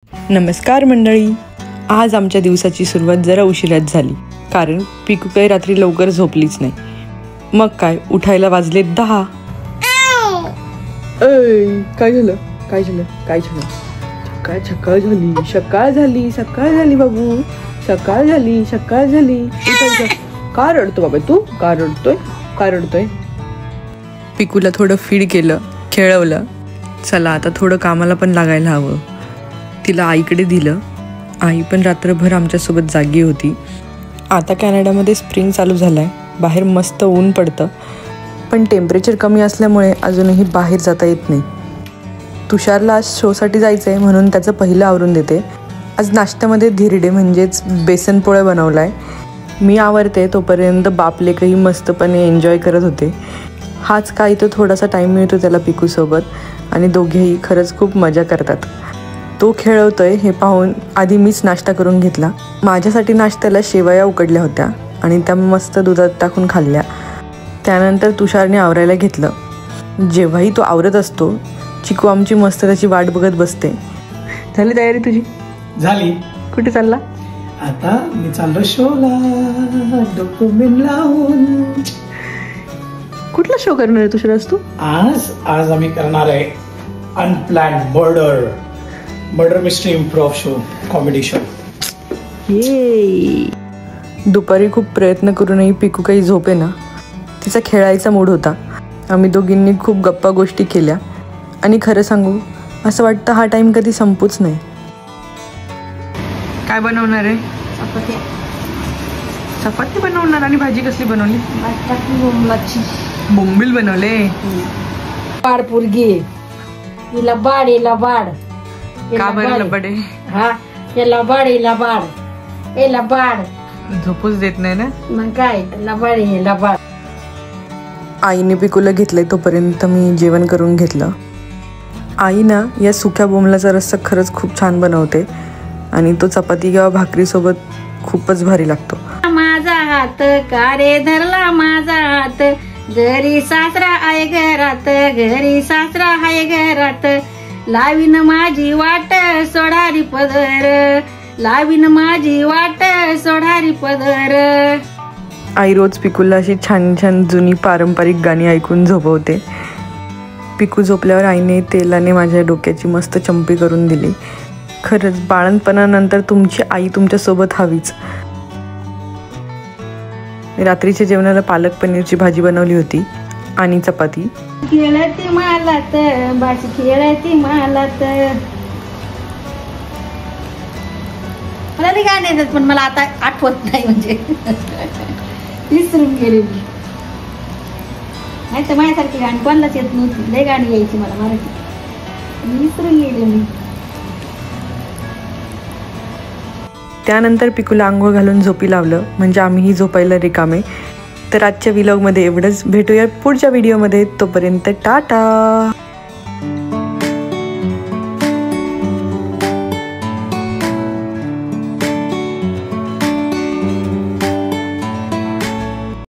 नमस्कार मंडळी, आज आमच्या दिवसाची सुरुवात जरा उशिराच झाली कारण पिकू काही रात्री लवकर झोपलीच नाही. मग काय उठायला वाजले 10. काय झालं काय झालं काय झालं? सकाळ झाली बाबू, सकाळ झाली. का रडतो बाबा तू? का रडतोय? पिकूला थोडं फीड केलं, खेळवलं. चला आता थोडं कामाला पण लागायला हवं. तिला आईकडे दिलं. आई पण रात्रभर आमच्यासोबत जागी होती. आता कॅनडामध्ये स्प्रिंग चालू झालाय. बाहेर मस्त ऊन पडतं, पण टेम्परेचर कमी असल्यामुळे अजूनही बाहेर जाता येत नाही. तुषारला आज शोसाठी जायचं आहे म्हणून त्याचं पहिलं आवरून देते. आज नाश्त्यामध्ये धिरडे म्हणजेच बेसन पोळ्या बनवलाय. मी आवरते तोपर्यंत बापलेकही मस्तपणे एन्जॉय करत होते. हाच काय तो थोडासा टाईम मिळतो त्याला पिकूसोबत आणि दोघेही खरंच खूप मजा करतात. तो खेळवतोय हे पाहून आधी मीच नाश्ता करून घेतला. माझ्यासाठी नाश्त्याला शेवया उकडल्या होत्या आणि त्या मस्त दुधात टाकून खाल्ल्या. त्यानंतर तुषारने आवरायला घेतलं. जेव्हाही तो आवरत असतो चिकू आमची मस्त त्याची वाट बघत बसते. झाली तयारी तुझी? झाली. कुठे चालला? आता मी चाललो शोला, डॉक्युमेंट लावून. कुठला शो करणार आहे तुषार तू? आज आम्ही करणार आहे unplanned murder mystery improv show, comedy show. दुपारी खूप प्रयत्न करूनही पिकू काही झोपे ना. तिचा खेळायचा मूड होता. आम्ही दोघींनी खूप गप्पा गोष्टी केल्या आणि खरं सांगू असं वाटतं हा टाइम कधी संपूच नाही. काय बनवणार आहे? चपाती बनवणार. आणि भाजी कसली बनवली? बोंबील बनवले. बाड पुरगी हिला बाड हिला बाड. का बरं लबाड आहे? हा याला बाड हिला बाड, याला बाड. झोपूच देत नाही ना. मग काय लबाड हिला बाड. आईने पिकूला घेतलंय तोपर्यंत मी जेवण करून घेतलं. आई ना या सुक्या बोंबलाचा रस्सा खरंच खूप छान बनवते आणि तो चपाती किंवा भाकरीसोबत खूपच भारी लागतो. माझा हात कारे धरला माझा हात, घरी सासरा आहे घरात, घरी सासरा आहे घरात. लावीन माझी वाट सोडारी पदर, लावीन माझी वाट सोडारी पदर. आई रोज पिकूला अशी छान छान जुनी पारंपरिक गाणी ऐकून झोपवते. पिकू झोपल्यावर आईने तेलाने माझ्या डोक्याची मस्त चंपी करून दिली. खरंच बाळणपणानंतर तुमची आई तुमच्यासोबत हवीच. रात्रीच्या जेवणाला पालक पनीरची भाजी बनवली होती आणि चपाती. खेळती मालात बाशी खेळती मालात. मला नाही गाणे येतात पण मला आता आठवत नाही, म्हणजे विसरून गेले मी. नाही तर माझ्यासारखी गाणी कोणालाच येत नव्हती. लय गाणी यायची मला मराठी, विसरून गेले मी. त्यानंतर पिकूला आंघोळ घालून झोपी लावलं म्हणजे आम्हीही झोपायला रिकामे. तर आजच्या व्लॉगमध्ये एवढंच. भेटूया पुढच्या व्हिडिओमध्ये. तोपर्यंत टाटा.